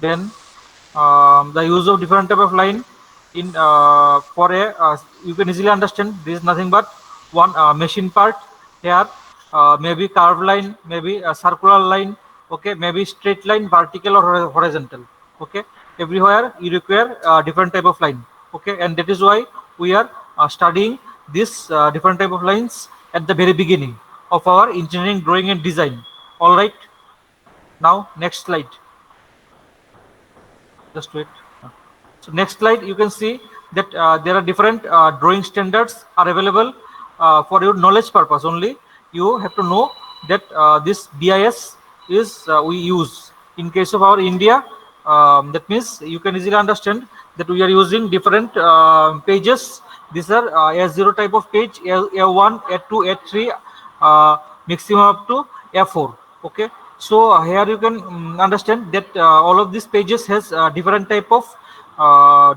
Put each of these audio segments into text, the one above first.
Then the use of different type of line in for a you can easily understand this is nothing but one machine part here, maybe curved line, maybe a circular line, okay, maybe straight line, vertical or horizontal, okay. Everywhere you require different type of line, okay, and that is why we are studying this different type of lines at the very beginning of our engineering drawing and design. All right, now next slide. Just wait. So next slide, you can see that there are different drawing standards are available for your knowledge purpose only. You have to know that this BIS is we use in case of our India. That means you can easily understand that we are using different pages. These are A0 type of page, A1, A2, A3, maximum up to A4. Okay, so here you can understand that all of these pages has different type of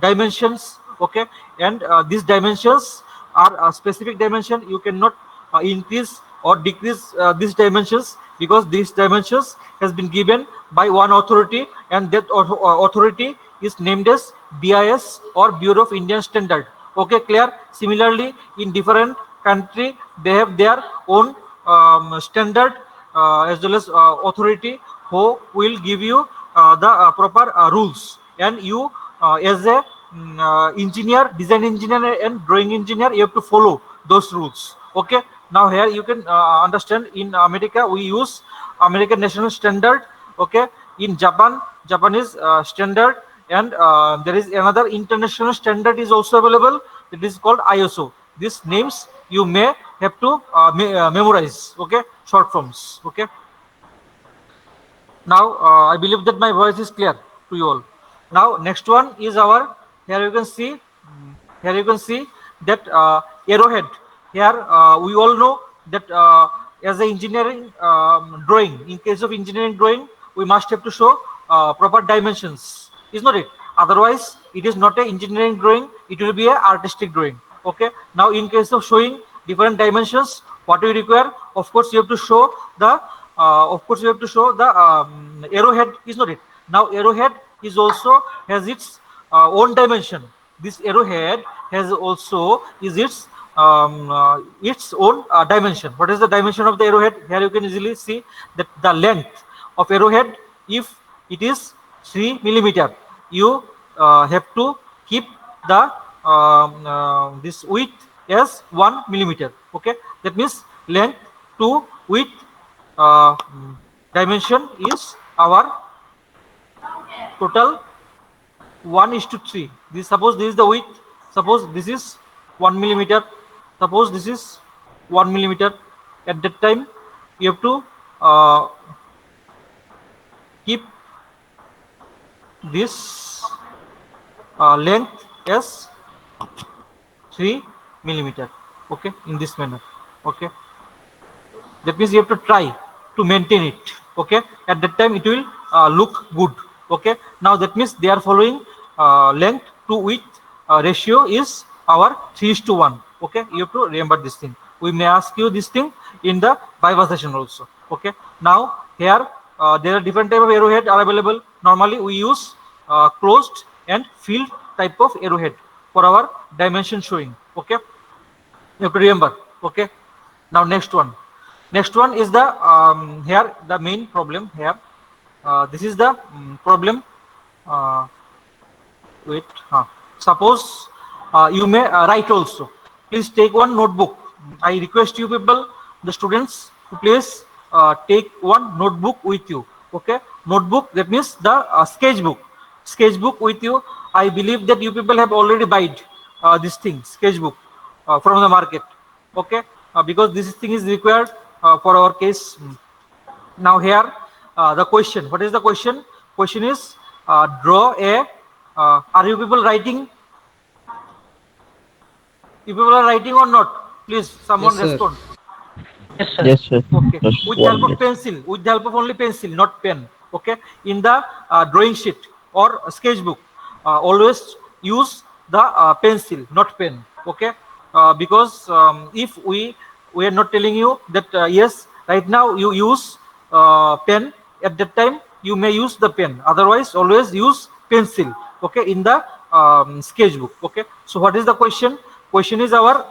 dimensions, okay, and these dimensions are a specific dimension. You cannot increase or decrease these dimensions because these dimensions has been given by one authority, and that authority is named as BIS or Bureau of Indian Standard. Okay, clear? Similarly, in different country they have their own standard as well as authority who will give you the proper rules, and you as a engineer, design engineer and drawing engineer, you have to follow those rules. Okay, now here you can understand in America we use American national standard, okay. In Japan, Japanese standard, and there is another international standard is also available. It is called ISO. These names you may have to memorize, okay, short forms, okay. Now I believe that my voice is clear to you all. Now next one is our, here you can see, here you can see that arrowhead. Here we all know that as a engineering drawing, in case of engineering drawing, we must have to show proper dimensions, is not it? Otherwise it is not a engineering drawing, it will be a artistic drawing. Okay, now in case of showing different dimensions, what we require, of course you have to show the arrowhead, is not it? Now arrowhead is also has its own dimension. This arrowhead has also is its own dimension. What is the dimension of the arrowhead? Here you can easily see that the length of arrowhead, if it is 3 millimeter, you have to keep the this width as 1 millimeter. Okay, that means length to width uh, dimension is our total 1:3. This, suppose this is the width, suppose this is 1 millimeter, suppose this is 1 millimeter. At that time you have to keep this length as 3 millimeter, okay, in this manner. Okay, that means you have to try to maintain it. Okay, at that time it will look good. Okay, now that means they are following length to width ratio is our 3:1. Okay, you have to remember this thing. We may ask you this thing in the viva session also. Okay, now here there are different type of arrowhead are available. Normally we use closed and filled type of arrowhead for our dimension showing. Okay, you have to remember. Okay, now next one. Next one is the here the main problem here. This is the problem. Uh, wait. Suppose you may write also. Please take one notebook. I request you people, the students, to please take one notebook with you. Okay, notebook. That means the sketchbook. Sketchbook with you. I believe that you people have already bought this thing, sketchbook, from the market. Okay, because this thing is required for our case. Now here the question. What is the question? Question is draw a. Are you people writing? You people are writing or not? Please, someone Yes, sir. respond. Yes, sir. Yes, sir. Okay, Just with the help one of minute. pencil, with the help of only pencil, not pen. Okay, in the drawing sheet or sketchbook, always use the pencil, not pen. Okay, because if we are not telling you that yes, right now you use pen, at that time you may use the pen, otherwise always use pencil, okay, in the sketchbook. Okay, so what is the question? Question is our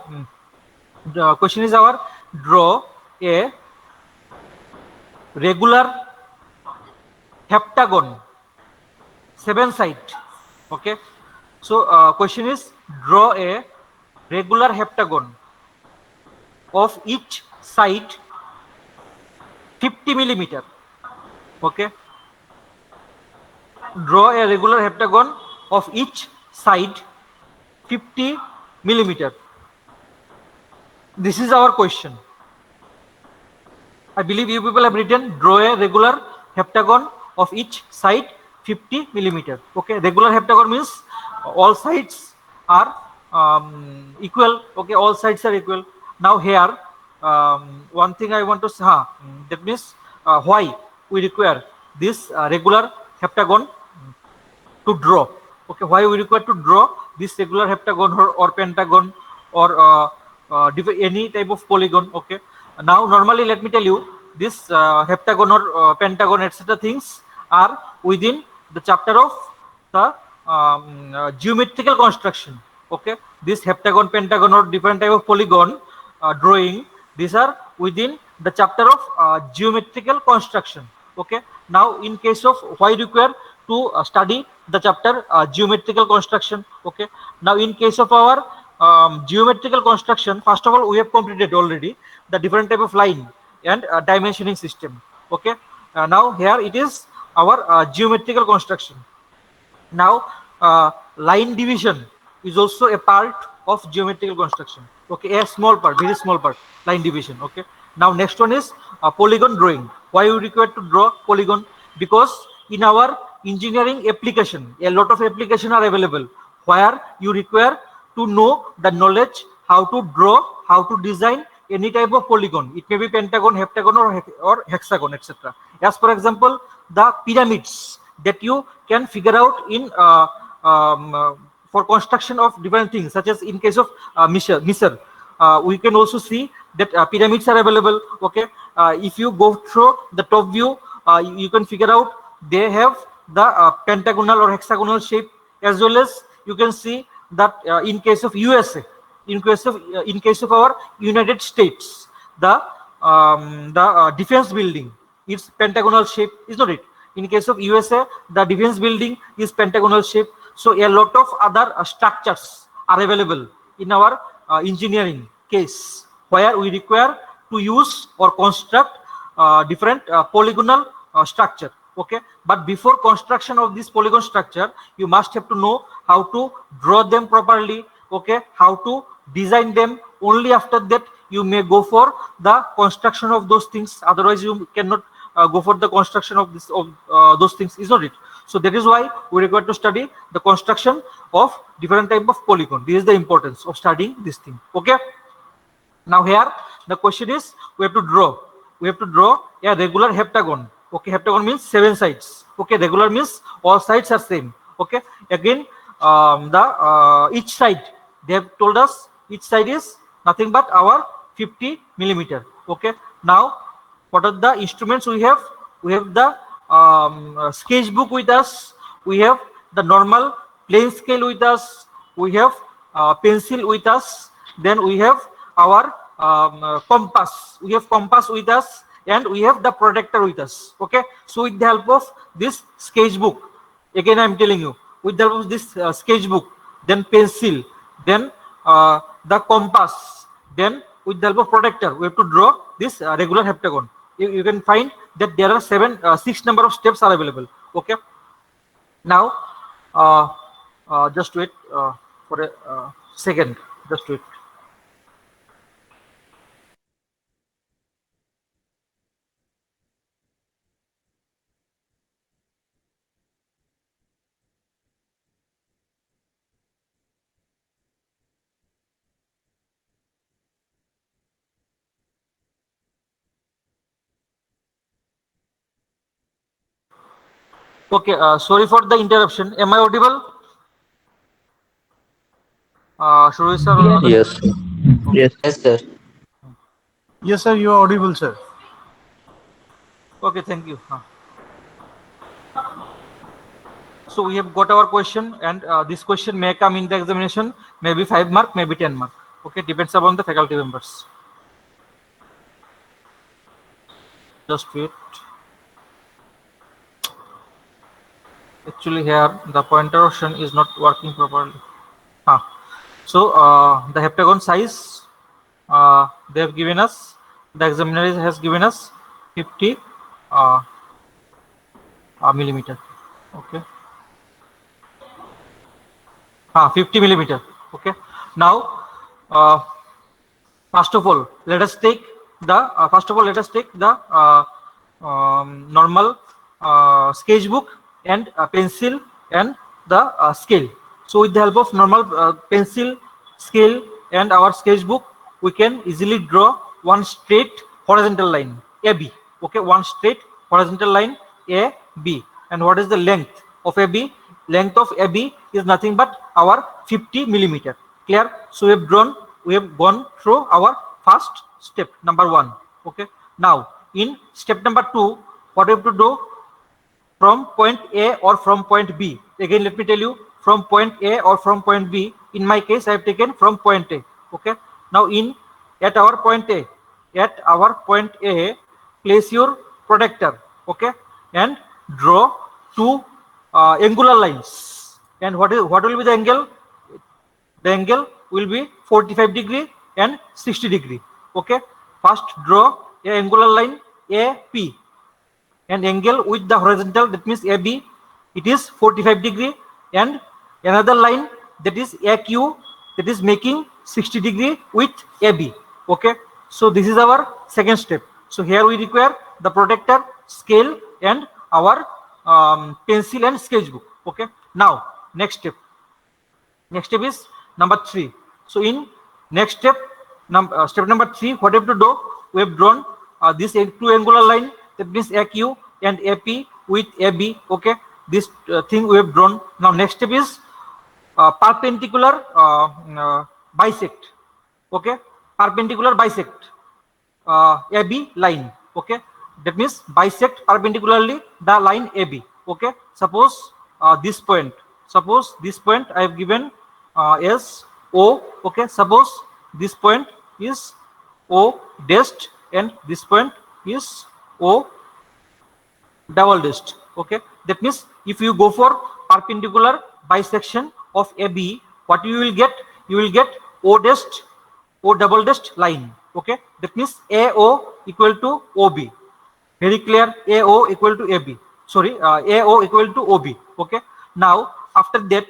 the question is our draw a regular heptagon 7 side. Okay, so question is draw a regular heptagon of each side 50 millimeter. Okay, draw a regular heptagon of each side 50 millimeter. This is our question. I believe you people have written draw a regular heptagon of each side 50 millimeter. Okay, regular heptagon means all sides are equal. Okay, all sides are equal. Now here, one thing I want to say, that means why we require this regular heptagon to draw. Okay, why we require to draw this regular heptagon or pentagon or any type of polygon. Okay, now normally let me tell you, this heptagon or pentagon etc. things are within the chapter of the geometrical construction. Okay, this heptagon, pentagon or different type of polygon drawing, these are within the chapter of geometrical construction. Okay, now in case of why require to study the chapter geometrical construction. Okay, now in case of our geometrical construction, first of all we have completed already the different type of line and dimensioning system. Okay, now here it is our geometrical construction. Now line division is also a part of geometrical construction. Okay, a small part, very small part, line division. Okay, now next one is polygon drawing. Why we require to draw polygon? Because in our engineering application, a lot of application are available where you require to know the knowledge how to draw, how to design any type of polygon. It may be pentagon, heptagon or hexagon, etc. As for example, the pyramids that you can figure out in for construction of different things, such as in case of Misr, we can also see that pyramids are available. Okay, if you go through the top view, you can figure out they have the pentagonal or hexagonal shape, as well as you can see that in case of USA, in case of our United States, the defense building is pentagonal shape, is not it? In case of USA, the defense building is pentagonal shape. So a lot of other structures are available in our engineering case where we require to use or construct different polygonal structure. Okay, but before construction of this polygon structure, you must have to know how to draw them properly. Okay, how to design them. Only after that you may go for the construction of those things. Otherwise, you cannot go for the construction of this of those things, is not it? So that is why we require to study the construction of different type of polygon. This is the importance of studying this thing. Okay. Now here the question is we have to draw. We have to draw a regular heptagon. Okay, heptagon means 7 sides. Okay, regular means all sides are same. Okay, again the each side, they have told us each side is nothing but our 50 millimeter. Okay, now what are the instruments we have? We have the sketchbook with us. We have the normal plane scale with us. We have pencil with us. Then we have our compass. We have compass with us, and we have the protractor with us. Okay, so with the help of this sketchbook, again I am telling you, with the help of this sketchbook, then pencil, then the compass, then with the help of protractor, we have to draw this regular heptagon. You can find that there are 6 number of steps are available. Okay, now just wait for a second, just wait. Okay, sorry for the interruption. Am I audible? Shruti sir? Yes, sir. Yes. Yes, sir. Yes, sir, you are audible, sir. Okay, thank you. So we have got our question, and this question may come in the examination, maybe 5 mark, maybe 10 mark. Okay, depends upon the faculty members. Just wait. Actually, here the pointer option is not working properly. So the heptagon size they have given us. The examiner has given us 50 millimeter. Okay. 50 millimeter. Okay. Now, first of all, let us take the normal sketchbook and pencil and the scale. So with the help of normal pencil, scale and our sketchbook, we can easily draw one straight horizontal line AB. Okay, one straight horizontal line AB. And what is the length of AB? Length of AB is nothing but our 50 millimeter. Clear? So we have gone through our first step, number 1. Okay. Now in step number 2, what we have to do? From point A or from point B. Again, let me tell you, from point A or from point B. In my case, I have taken from point A. Okay. Now at our point A, place your protractor. Okay, and draw two angular lines. And what will be the angle? The angle will be 45 degree and 60 degree. Okay. First draw a angular line AP. And angle with the horizontal, that means AB, it is 45 degree, and another line, that is AQ, that is making 60 degree with AB. Okay, so this is our second step. So here we require the protractor, scale and our pencil and sketchbook. Okay, now next step is number 3. So in next step, step number 3, what we have to do? We have drawn this two angular line, that means AQ and AP with AB. Okay, this thing we have drawn. Now next step is perpendicular bisect. Okay, perpendicular bisect AB line. Okay, that means bisect perpendicularly the line AB. Okay, suppose this point I have given as O. Okay, suppose this point is O dashed and this point is O double dashed. Okay, that means if you go for perpendicular bisection of AB, what you will get? You will get O dashed, O double dashed line. Okay, that means AO equal to OB. Very clear? AO equal to AB. Sorry, AO equal to OB. Okay. Now after that,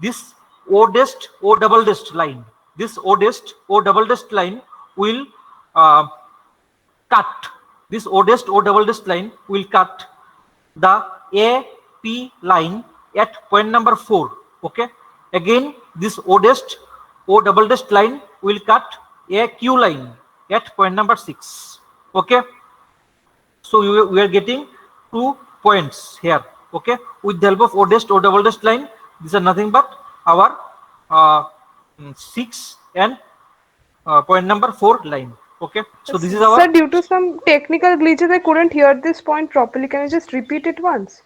this O dashed, O double dashed line. This O dashed, O double dashed line will cut. This O dashed, O double dashed line will cut the AP line at point number 4. Okay. Again, this O dashed, O double dashed line will cut AQ line at point number 6. Okay. So we are getting 2 points here. Okay. With the help of O dashed, O double dashed line, these are nothing but our 6 and point number 4 line. Okay. So this is our. Sir, due to some technical glitches, I couldn't hear this point properly. Can you just repeat it once?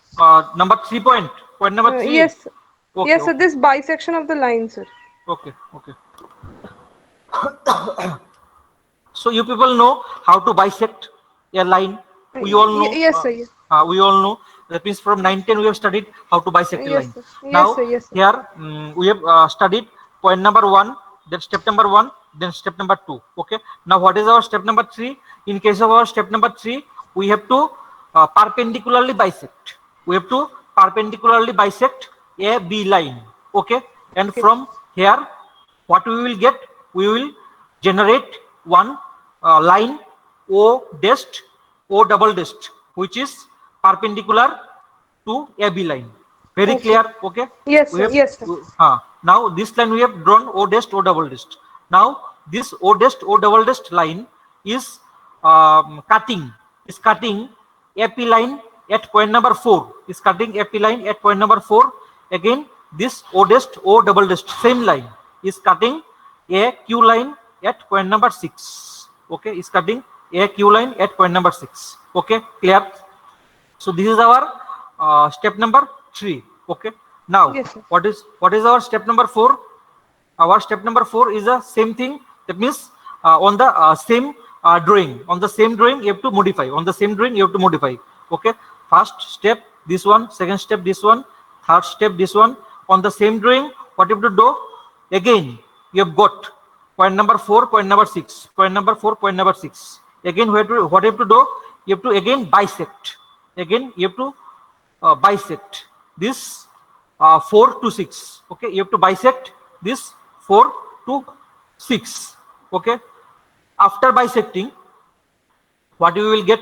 Number 3 point. Point number 3. Yes. Okay, yes, okay. sir. This bisection of the line, sir. Okay. Okay. So you people know how to bisect a line. We all know. Yes, sir. Yes. We all know. That means from 9-10 we have studied how to bisect a Yes, line. sir. Yes, Now sir. Yes, sir. here we have studied point number 1, then step number 1, then step number 2. Okay. Now what is our step number 3? In case of our step number 3, we have to perpendicularly bisect. We have to perpendicularly bisect a B line. Okay. And from here, what we will get? We will generate one line O dashed, O double dashed, which is perpendicular to AB line. Very clear? Okay. Yes, sir. Yes, sir. Now this line we have drawn O dashed, O double dashed. Now this O dashed, O double dashed line is cutting AP line at point number 4. Is cutting AP line at point number 4. Again, this O dashed, O double dashed same line is cutting AQ line at point number 6. Okay, is cutting AQ line at point number 6. Okay, clear? So this is our step number 3. Okay. Now, Yes, sir. what is our step number 4? Our step number 4 is the same thing. That means on the same drawing, on the same drawing you have to modify. On the same drawing you have to modify. Okay. First step this one, second step this one, third step this one. On the same drawing, what you have to do? Again, you have got point number 4, point number 6, point number 4, point number 6. Again, what you have to do? You have to again bisect. Again, you have to bisect this 4 to 6. Okay, you have to bisect this 4 to 6. Okay. After bisecting, what you will get?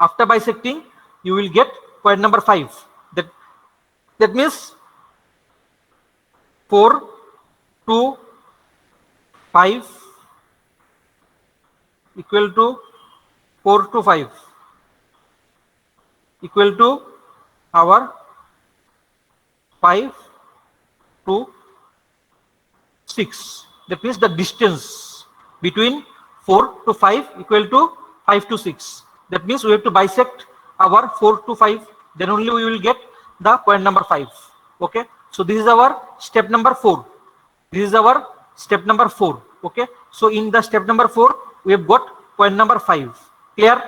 After bisecting, you will get point number 5. That means 4 to 5 equal to 4 to 5 equal to our 5 to 6. That means the distance between 4 to 5 equal to 5 to 6. That means we have to bisect our 4 to 5. Then only we will get the point number 5. Okay. So this is our step number 4. This is our step number 4. Okay. So in the step number 4, we have got point number 5. Clear?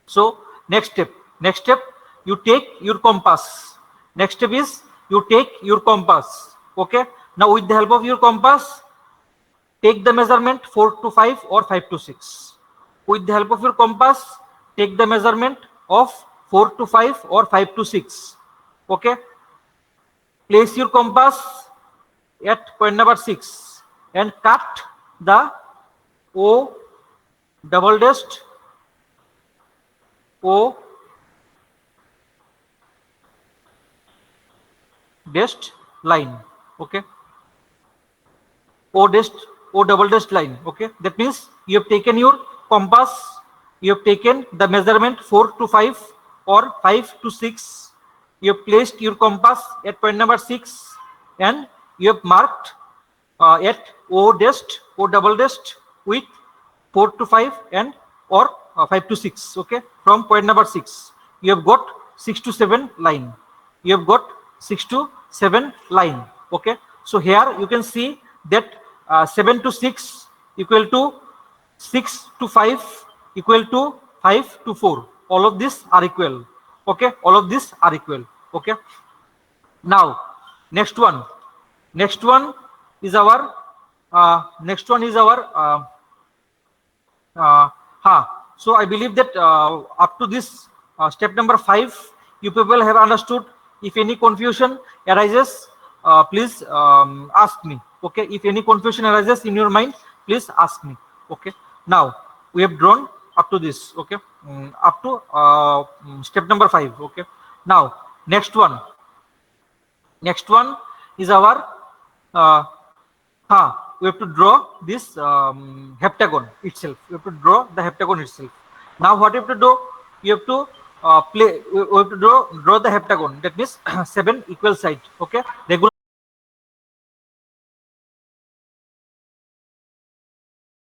So next step, you take your compass. Next step is you take your compass. Okay. Now with the help of your compass, take the measurement 4 to 5 or 5 to 6. With the help of your compass, take the measurement of 4 to 5 or 5 to 6. Okay. Place your compass at point number 6 and cut the O double dashed O dashed line. Okay. O double dashed line. Okay. That means you have taken your compass, you have taken the measurement 4 to 5 or 5 to 6. You have placed your compass at point number 6 and you have marked at O double dashed with 4 to 5 and or 5 to 6. Okay. From point number 6, you have got 6 to 7 line. You have got 6 to 7 line. Okay. So here you can see that 7 to 6 equal to 6 to 5 equal to 5 to 4. All of these are equal. Okay. All of these are equal. Okay. Now next one is our so I believe that up to this step number 5, you people have understood. If any confusion arises, please ask me. Okay. If any confusion arises in your mind, please ask me. Okay. Now we have drawn up to this. Okay. Up to step number 5. Okay. Now next one is our we have to draw this heptagon itself. We have to draw the heptagon itself. Now what you have to do? You have to we have to draw the heptagon. That means 7 equal sides. Okay. Regular